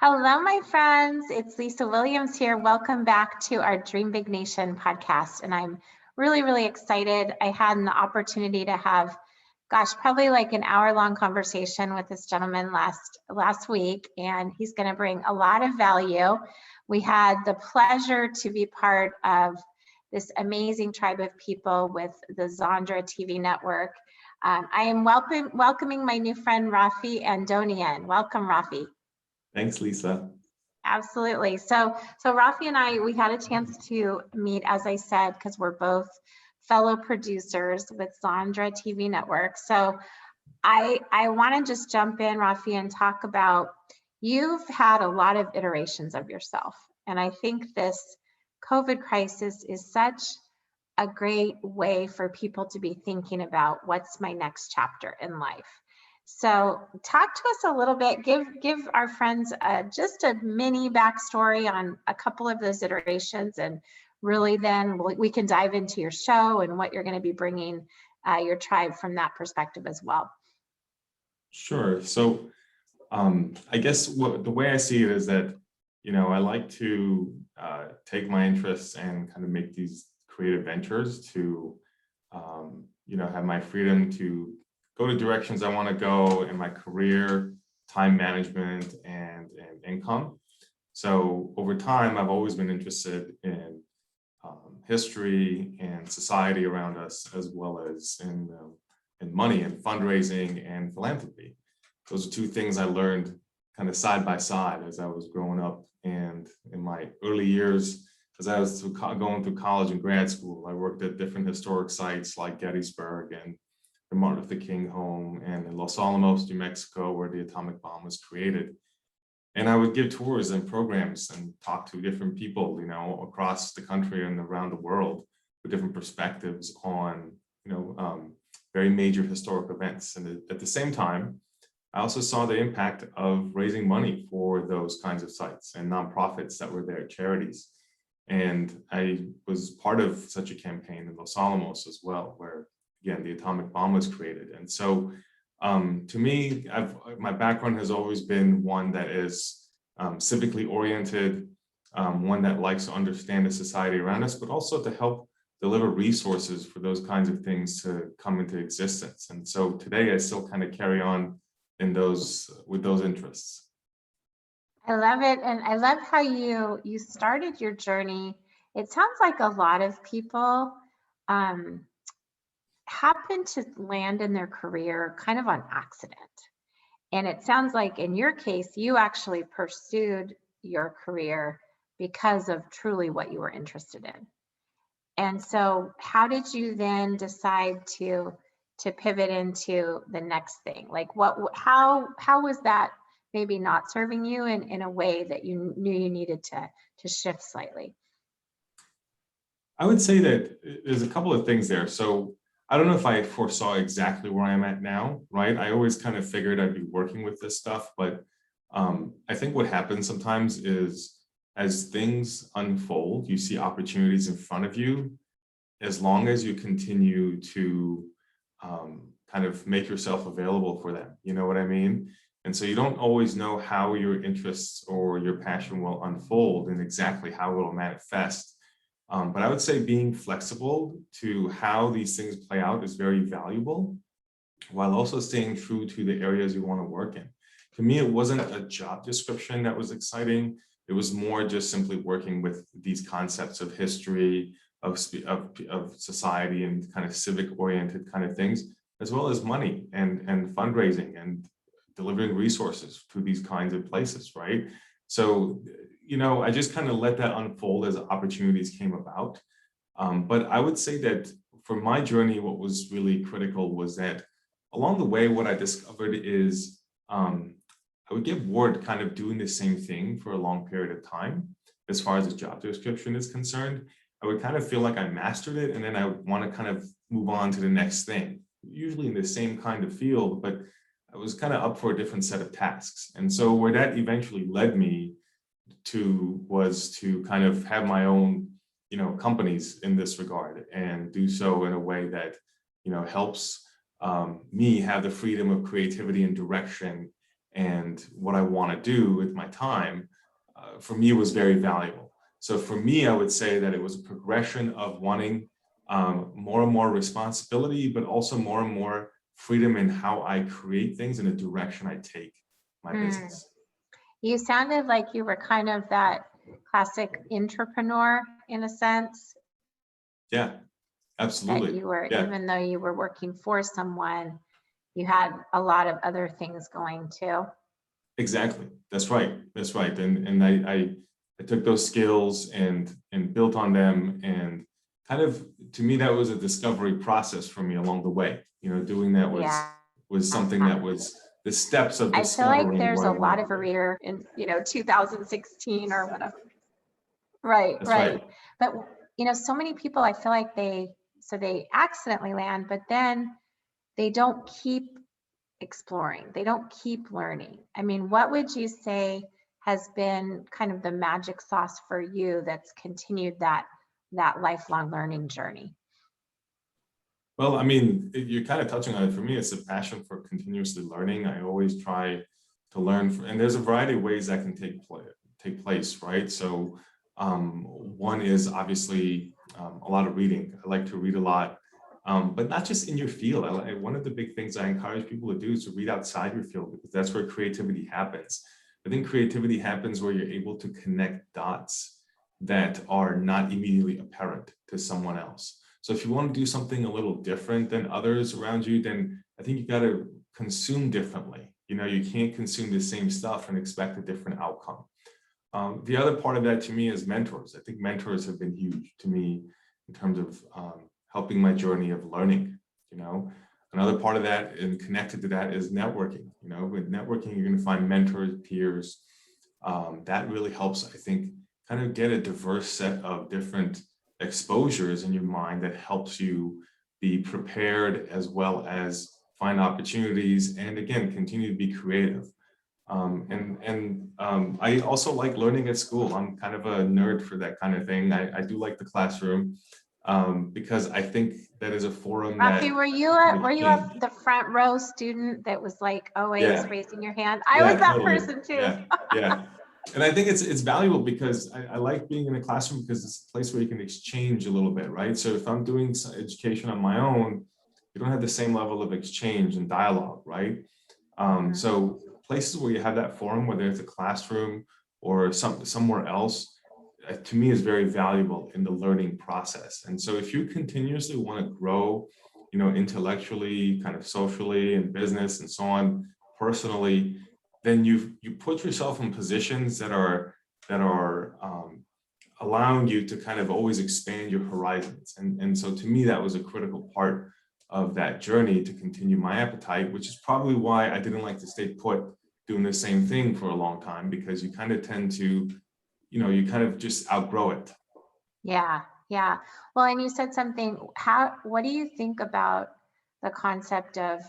Hello, my friends. It's Lisa Williams here. Welcome back to our Dream Big Nation podcast. And I'm really excited. I had an opportunity to have, probably like an hour-long conversation with this gentleman last week, and he's going to bring a lot of value. We had the pleasure to be part of this amazing tribe of people with the Zondra TV network. I am welcoming my new friend, Raffi Andonian. Welcome, Raffi. Thanks, Lisa. Absolutely. So Raffi and I, we had a chance to meet, as I said, because we're both fellow producers with Zondra TV Network. So I want to just jump in, Raffi, and talk about, you've had a lot of iterations of yourself. And I think this COVID crisis is such a great way for people to be thinking about what's my next chapter in life. So talk to us a little bit, give our friends just a mini backstory on a couple of those iterations, and really then we can dive into your show and what you're going to be bringing your tribe from that perspective as well. Sure. So I guess the way I see it is that, I like to take my interests and kind of make these creative ventures to, have my freedom to go to directions I want to go in my career, time management, and income. So over time, I've always been interested in history and society around us, as well as in money and fundraising and philanthropy. Those are two things I learned kind of side by side as I was growing up, and in my early years, as I was going through college and grad school, I worked at different historic sites like Gettysburg and the Martin Luther King home, and in Los Alamos, New Mexico, where the atomic bomb was created. And I would give tours and programs and talk to different people, across the country and around the world with different perspectives on, very major historic events. And at the same time, I also saw the impact of raising money for those kinds of sites and nonprofits that were there, charities. And I was part of such a campaign in Los Alamos as well, where again, the atomic bomb was created. And so to me, my background has always been one that is civically oriented, one that likes to understand the society around us, but also to help deliver resources for those kinds of things to come into existence. And so today I still kind of carry on with those interests. I love it. And I love how you started your journey. It sounds like a lot of people happen to land in their career kind of on accident. And it sounds like in your case, you actually pursued your career because of truly what you were interested in. And so how did you then decide to pivot into the next thing? Like how was that maybe not serving you in a way that you knew you needed to shift slightly? I would say that there's a couple of things there. So I don't know if I foresaw exactly where I'm at now, right? I always kind of figured I'd be working with this stuff, but I think what happens sometimes is as things unfold, you see opportunities in front of you, as long as you continue to kind of make yourself available for them, you know what I mean? And so you don't always know how your interests or your passion will unfold and exactly how it will manifest. But I would say being flexible to how these things play out is very valuable, while also staying true to the areas you want to work in. To me, it wasn't a job description that was exciting. It was more just simply working with these concepts of history, of society, and kind of civic-oriented kind of things, as well as money and fundraising and delivering resources to these kinds of places, right? So I just kind of let that unfold as opportunities came about. But I would say that for my journey, what was really critical was that along the way, what I discovered is I would get bored kind of doing the same thing for a long period of time. As far as the job description is concerned, I would kind of feel like I mastered it, and then I would want to kind of move on to the next thing, usually in the same kind of field, but I was kind of up for a different set of tasks. And so where that eventually led me to was to kind of have my own, companies in this regard, and do so in a way that, helps me have the freedom of creativity and direction and what I want to do with my time, for me was very valuable. So for me, I would say that it was a progression of wanting more and more responsibility, but also more and more freedom in how I create things and the direction I take my Mm. business. You sounded like you were kind of that classic entrepreneur in a sense, Yeah, that absolutely. you were, Yeah, even though you were working for someone, you had a lot of other things going too. exactly. That's right. That's right. And I took those skills and built on them, and kind of, to me, that was a discovery process for me along the way. You know, doing that Yeah. was something that was the steps of I feel like discovering there's where a I lot wanted of to be. career in, 2016 or whatever. Right, That's right. right. But, so many people, I feel like they accidentally land, but then they don't keep exploring. They don't keep learning. I mean, what would you say has been kind of the magic sauce for you that's continued that lifelong learning journey? Well, I mean, you're kind of touching on it. For me, it's a passion for continuously learning. I always try to learn, and there's a variety of ways that can take place, right? So, one is obviously a lot of reading. I like to read a lot, but not just in your field. One of the big things I encourage people to do is to read outside your field, because that's where creativity happens. I think creativity happens where you're able to connect dots that are not immediately apparent to someone else. So if you want to do something a little different than others around you, then I think you got to consume differently. You know, you can't consume the same stuff and expect a different outcome. The other part of that to me is mentors. I think mentors have been huge to me in terms of helping my journey of learning. You know, another part of that and connected to that is networking. You know, with networking, you're going to find mentors, peers. That really helps, I think, kind of get a diverse set of different exposures in your mind that helps you be prepared, as well as find opportunities, and again, continue to be creative. I also like learning at school. I'm kind of a nerd for that kind of thing. I do like the classroom, because I think that is a forum Raffi, that were you you a can. the front row student that was like always Yeah, raising your hand? I was yeah, that totally. person too. Yeah, yeah. And I think it's valuable because I like being in a classroom, because it's a place where you can exchange a little bit, right? So if I'm doing education on my own, you don't have the same level of exchange and dialogue, right? Mhm. So places where you have that forum, whether it's a classroom or somewhere else, to me is very valuable in the learning process. And so if you continuously want to grow, you know, intellectually, kind of socially, and business and so on, personally, then you put yourself in positions that are allowing you to kind of always expand your horizons. And so to me, that was a critical part of that journey to continue my appetite, which is probably why I didn't like to stay put doing the same thing for a long time, because you kind of tend to, you kind of just outgrow it. Yeah, yeah. Well, and you said something, what do you think about the concept of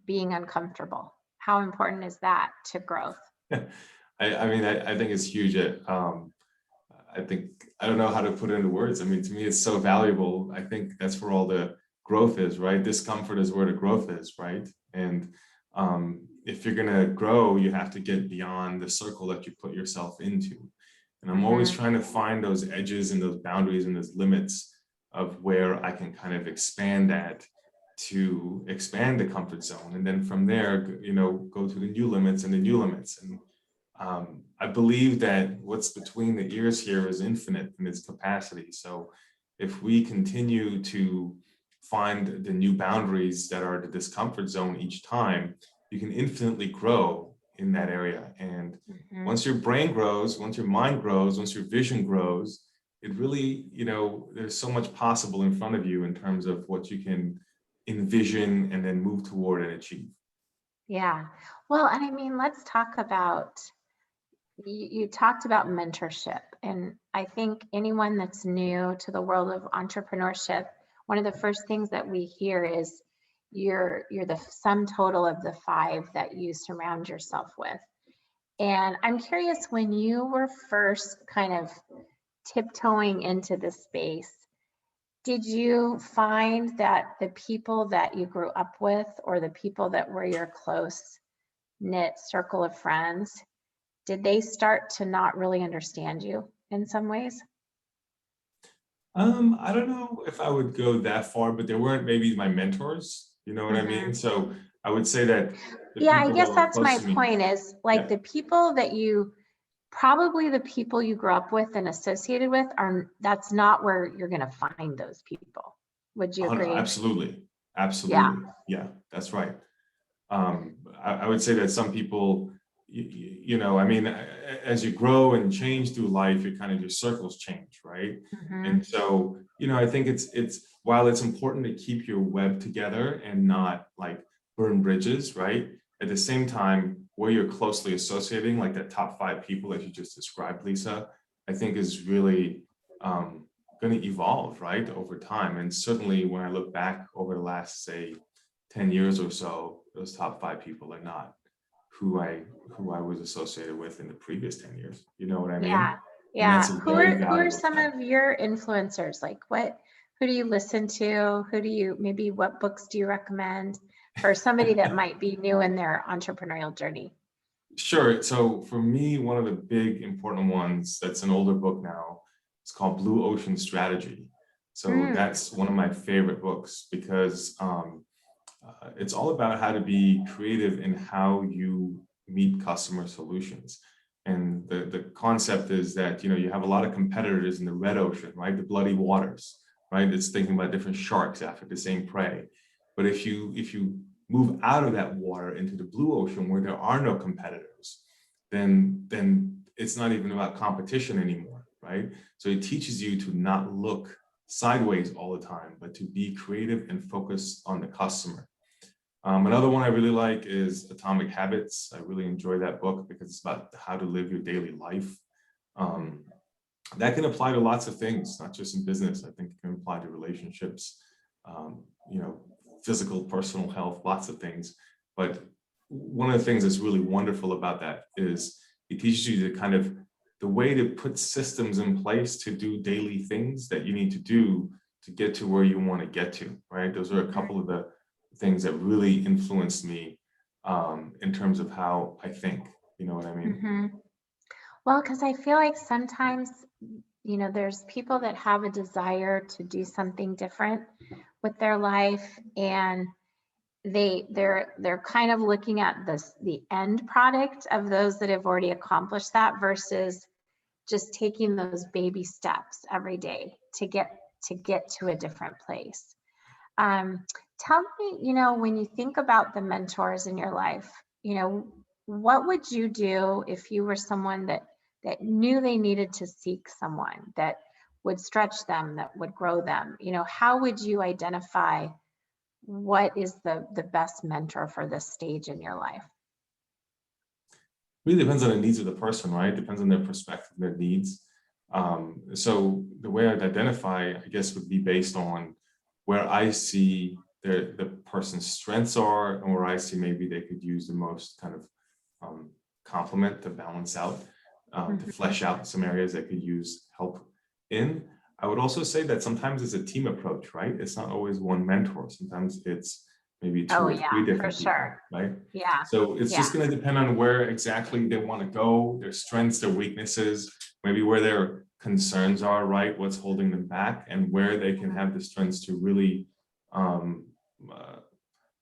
being uncomfortable? How important is that to growth? I mean, I think it's huge. I think, I don't know how to put it into words. I mean, to me, it's so valuable. I think that's where all the growth is, right? Discomfort is where the growth is, right? And if you're going to grow, you have to get beyond the circle that you put yourself into. And I'm always Hmm. trying to find those edges and those boundaries and those limits of where I can kind of expand that, to expand the comfort zone. And then from there, go to the new limits and the new limits. And I believe that what's between the ears here is infinite in its capacity. So if we continue to find the new boundaries that are the discomfort zone each time, you can infinitely grow in that area. And Hmm. once your brain grows, once your mind grows, once your vision grows, it really, there's so much possible in front of you in terms of what you can envision and then move toward and achieve. Yeah. Well, and I mean, let's talk about, you talked about mentorship. And I think anyone that's new to the world of entrepreneurship, one of the first things that we hear is you're the sum total of the five that you surround yourself with. And I'm curious, when you were first kind of tiptoeing into the space, did you find that the people that you grew up with or the people that were your close knit circle of friends, did they start to not really understand you in some ways? I don't know if I would go that far, but they weren't maybe my mentors, you know what I mean? So I would say that the Yeah, I people guess that were that's my close to me, point is like the people that you, probably the people you grew up with and associated with are, that's not where you're going to find those people. Would you agree? absolutely, Yeah. absolutely. Yeah, that's right. I would say that some people, you know, I mean, as you grow and change through life, your circles change, right? And so, you know, I think it's while it's important to keep your web together and not like burn bridges, right? At the same time, where you're closely associating, like that top 5 people that you just described, Lisa, I think is really going to evolve, right, over time. And certainly when I look back over the last, say, 10 years or so, those top 5 people are not who I was associated with in the previous 10 years. You know what I mean? Yeah. And that's Yeah. a Who very are valuable some thing. of your influencers? Like who do you listen to? Who do you, maybe what books do you recommend for somebody that might be new in their entrepreneurial journey? Sure. So for me, one of the big important ones that's an older book now, it's called Blue Ocean Strategy. So that's one of my favorite books because it's all about how to be creative in how you meet customer solutions. And the concept is that, you know, you have a lot of competitors in the red ocean, right? The bloody waters, right? It's thinking about different sharks after the same prey. But if you move out of that water into the blue ocean where there are no competitors, then it's not even about competition anymore, right? So it teaches you to not look sideways all the time, but to be creative and focus on the customer. Another one I really like is Atomic Habits. I really enjoy that book because it's about how to live your daily life. That can apply to lots of things, not just in business. I think it can apply to relationships, you know, physical, personal health, lots of things. But one of the things that's really wonderful about that is it teaches you to kind of the way to put systems in place to do daily things that you need to do to get to where you want to get to, right? Those are a couple of the things that really influenced me in terms of how I think, you know what I mean? Well, because I feel like sometimes, you know, there's people that have a desire to do something different with their life, and they're kind of looking at the end product of those that have already accomplished that versus just taking those baby steps every day to get to a different place. Tell me, you know, when you think about the mentors in your life, you know, what would you do if you were someone that knew they needed to seek someone that would stretch them, that would grow them? You know, how would you identify what is the best mentor for this stage in your life? Really depends on the needs of the person, right? Depends on their perspective, their needs. So the way I'd identify, I guess, would be based on where I see the person's strengths are and where I see maybe they could use the most kind of complement to balance out, to flesh out some areas that could use help in. I would also say that sometimes it's a team approach, right? It's not always one mentor. Sometimes it's maybe 2 Oh or yeah, 3 for different people, sure. right? Yeah. So it's Yeah. just going to depend on where exactly they want to go, their strengths, their weaknesses, maybe where their concerns are, right? What's holding them back, and where they can have the strengths to really, um,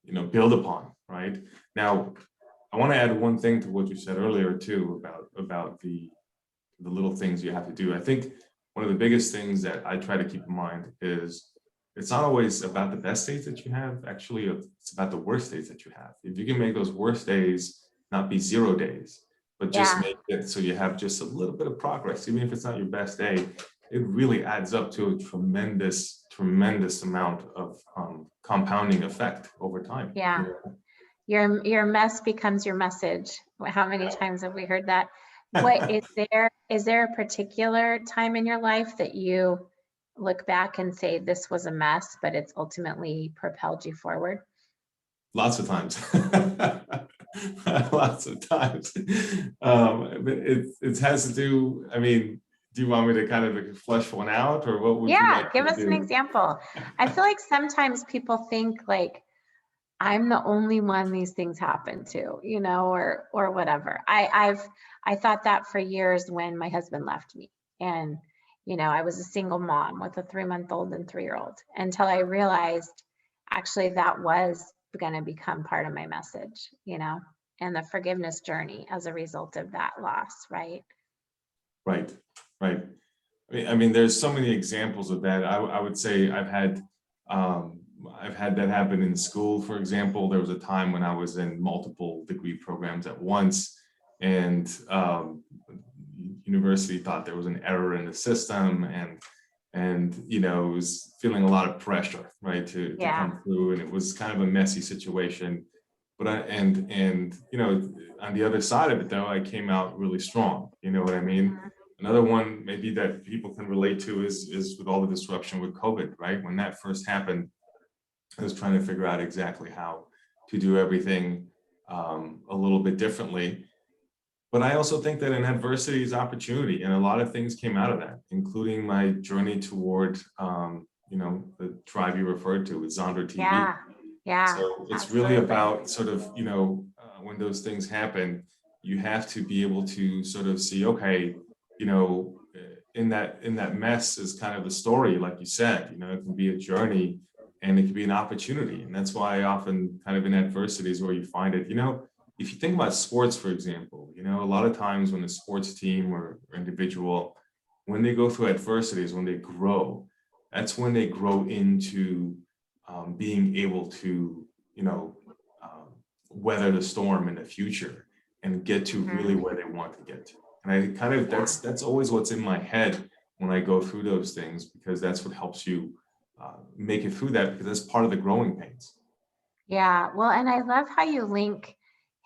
you know, build upon, right? Now, I want to add one thing to what you said earlier too about the little things you have to do. I think one of the biggest things that I try to keep in mind is it's not always about the best days that you have. Actually, it's about the worst days that you have. If you can make those worst days not be 0 days, but just Yeah. make it so you have just a little bit of progress, even if it's not your best day, it really adds up to a tremendous, tremendous amount of compounding effect over time. Yeah. Your mess becomes your message. How many times have we heard that? What is there a particular time in your life that you look back and say this was a mess, but it's ultimately propelled you forward? Lots of times. Lots of times. It has to do, I mean, do you want me to kind of flesh one out, or what would you Yeah, like give to us an do? example. I feel like sometimes people think like I'm the only one these things happen to, you know, or whatever. I thought that for years when my husband left me, and you know, I was a single mom with a 3-month-old and 3-year-old, until I realized actually that was going to become part of my message, you know, and the forgiveness journey as a result of that loss, right? Right, right. I mean, there's so many examples of that. I would say I've had that happen in school. For example, there was a time when I was in multiple degree programs at once, and university thought there was an error in the system, and you know, was feeling a lot of pressure, right, to Yeah. come through, and it was kind of a messy situation. But and you know, on the other side of it though, I came out really strong. You know what I mean? Mhm. Another one maybe that people can relate to is with all the disruption with COVID, right? When that first happened, I was trying to figure out exactly how to do everything a little bit differently. But I also think that in adversity is opportunity, and a lot of things came out of that, including my journey toward, you know, the tribe you referred to with Zondra TV. Yeah. Yeah. So it's really Absolutely. about sort of, you know, when those things happen, you have to be able to sort of see, okay, you know, in that mess is kind of the story, like you said, you know, it can be a journey and it can be an opportunity. And that's why often kind of in adversity is where you find it. You know, if you think about sports, for example, you know, a lot of times when a sports team or individual, when they go through adversity is when they grow. That's when they grow into being able to, you know, weather the storm in the future and get to really Mhm. where they want to get to. And I kind of, Yeah. that's always what's in my head when I go through those things, because that's what helps you make it through that, because that's part of the growing pains. Yeah. Well, and I love how you link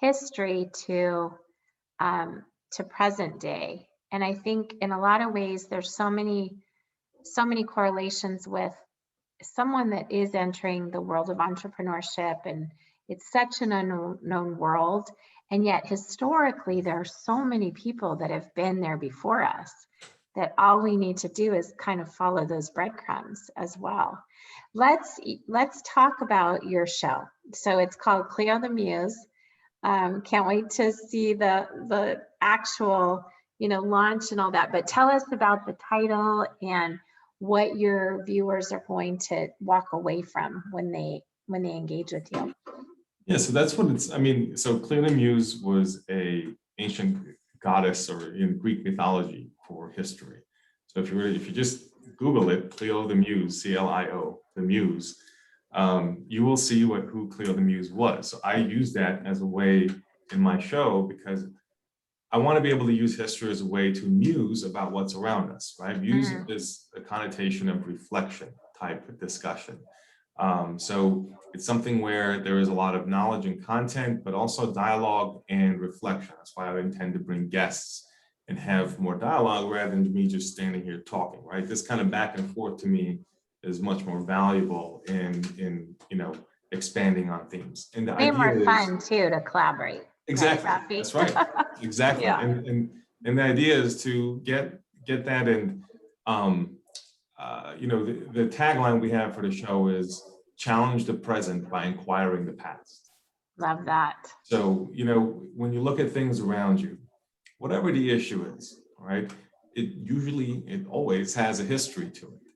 history um, to present day. And I think in a lot of ways, there's so many correlations with someone that is entering the world of entrepreneurship, and it's such an unknown world. And yet historically, there are so many people that have been there before us that all we need to do is kind of follow those breadcrumbs as well. Let's talk about your show. So it's called Cleo the Muse. Can't wait to see the actual, you know, launch and all that. But tell us about the title and what your viewers are going to walk away from when they engage with you. Yeah, so that's what it's, I mean, so Cleo the Muse was a ancient goddess or in Greek mythology for history. So if you just Google it, Cleo the Muse, CLIO, the Muse, you will see who Cleo the Muse was. So I use that as a way in my show because I want to be able to use history as a way to muse about what's around us, right? Muse Mhm. is a connotation of reflection type of discussion. So it's something where there is a lot of knowledge and content, but also dialogue and reflection. That's why I intend to bring guests and have more dialogue rather than me just standing here talking, right? This kind of back and forth to me is much more valuable in you know, expanding on themes. And the Way idea more is fun too to collaborate, right, exactly, Raffi? that's right, exactly. Yeah. And the idea is to get that and you know, the tagline we have for the show is challenge the present by inquiring the past. Love that. So, you know, when you look at things around you, whatever the issue is, right, it always has a history to it.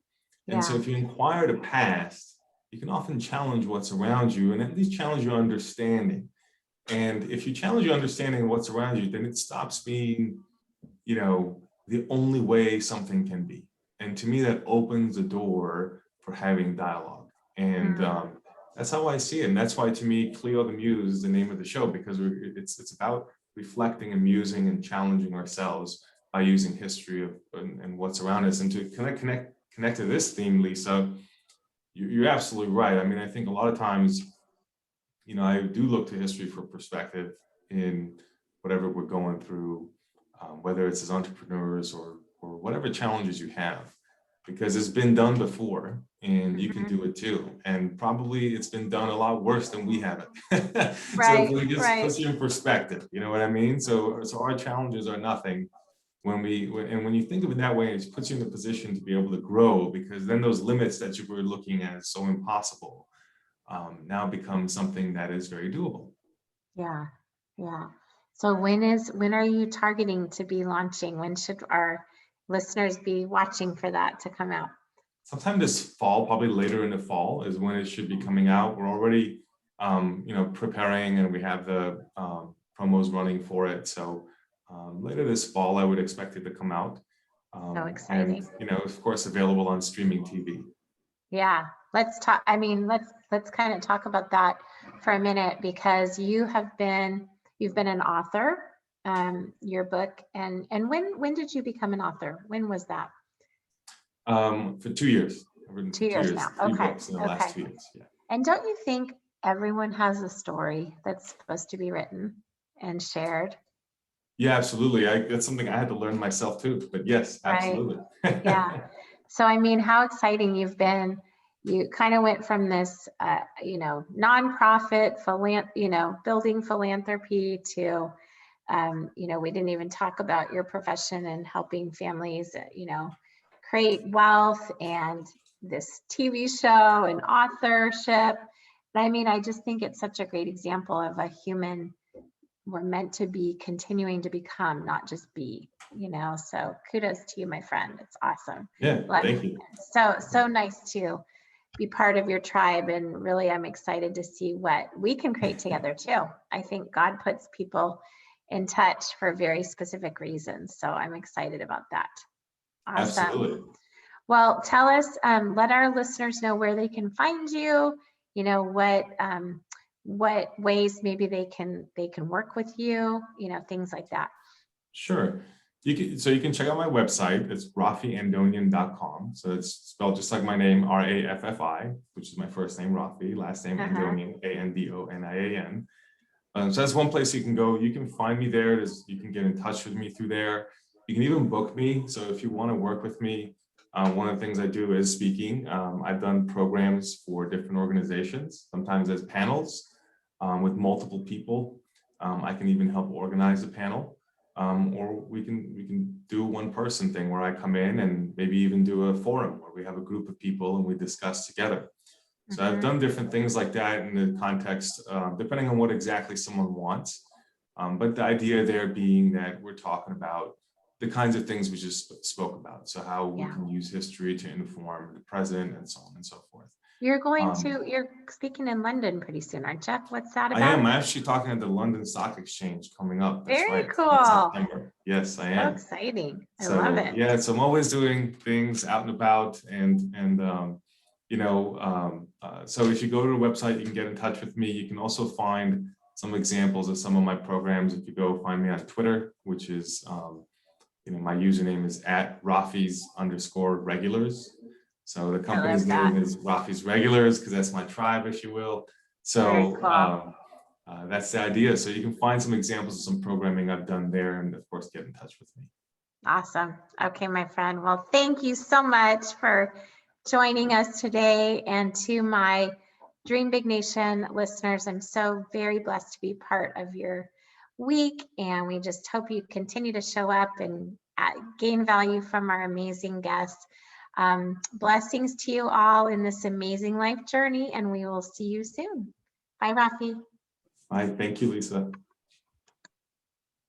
And so Yeah. if you inquire the past, you can often challenge what's around you and at least challenge your understanding. And if you challenge your understanding of what's around you, then it stops being, you know, the only way something can be. And to me, that opens the door for having dialogue. And Mm. that's how I see it. And that's why, to me, Cleo the Muse is the name of the show, because it's about reflecting and musing and challenging ourselves by using history and what's around us. And to connect to this theme, Lisa, you're absolutely right. I mean, I think a lot of times, you know, I do look to history for perspective in whatever we're going through, whether it's as entrepreneurs or whatever challenges you have, because it's been done before and you can Mhm. do it too. And probably it's been done a lot worse than we have it. So Right, it just right. puts you in perspective, you know what I mean? So our challenges are nothing and when you think of it that way, it puts you in a position to be able to grow, because then those limits that you were looking at is so impossible now becomes something that is very doable. Yeah, yeah. So when are you targeting to be launching? When should our listeners be watching for that to come out? Sometime this fall, probably later in the fall, is when it should be coming out. We're already, preparing, and we have the promos running for it. So later this fall, I would expect it to come out. So exciting. And of course, available on streaming TV. Yeah, let's talk. I mean, let's kind of talk about that for a minute, because you've been an author, your book, and when did you become an author? When was that? For 2 years. I've written 2 years now. 3 Okay. books in the last 2 years. Yeah. And don't you think everyone has a story that's supposed to be written and shared? Yeah, absolutely. That's something I had to learn myself too. But yes, absolutely. Right. Yeah. So, I mean, how exciting you've been. You kind of went from this, nonprofit, building philanthropy to, we didn't even talk about your profession and helping families, create wealth, and this TV show and authorship. I mean, I just think it's such a great example of a human we're meant to be continuing to become, not just be, so kudos to you, my friend. It's awesome. Yeah, thank you. So nice to be part of your tribe, and really I'm excited to see what we can create together too. I think God puts people in touch for very specific reasons, so I'm excited about that. Awesome. Absolutely. Well, tell us, let our listeners know where they can find you, what ways maybe they can work with you, things like that. Sure. You can check out my website. It's raffiandonian.com. So it's spelled just like my name, Raffi, which is my first name, Raffi, last name Andonian, Andonian. So that's one place you can go. You can find me there. You can get in touch with me through there. You can even book me. So if you want to work with me, one of the things I do is speaking. I've done programs for different organizations, sometimes as panels with multiple people. I can even help organize a panel. Or we can do a one-person thing where I come in and maybe even do a forum where we have a group of people and we discuss together. So I've done different things like that in the context, depending on what exactly someone wants. But the idea there being that we're talking about the kinds of things we just spoke about. So how we can use history to inform the present and so on and so forth. You're speaking in London pretty soon, aren't you? What's that about? I am. I'm actually talking at the London Stock Exchange coming up. That's Very right. cool. In September. Yes, I am. So exciting. I love it. Yeah, so I'm always doing things out and about, so if you go to the website, you can get in touch with me. You can also find some examples of some of my programs. If you go find me on Twitter, which is, my username is @Raffis_regulars. So the company's name is Raffis Regulars because that's my tribe, if you will. So cool. That's the idea. So you can find some examples of some programming I've done there, and of course, get in touch with me. Awesome. Okay, my friend. Well, thank you so much for joining us today. And to my Dream Big Nation listeners, I'm so very blessed to be part of your week. And we just hope you continue to show up and gain value from our amazing guests. Blessings to you all in this amazing life journey, and we will see you soon. Bye, Raffi. Bye. Thank you, Lisa.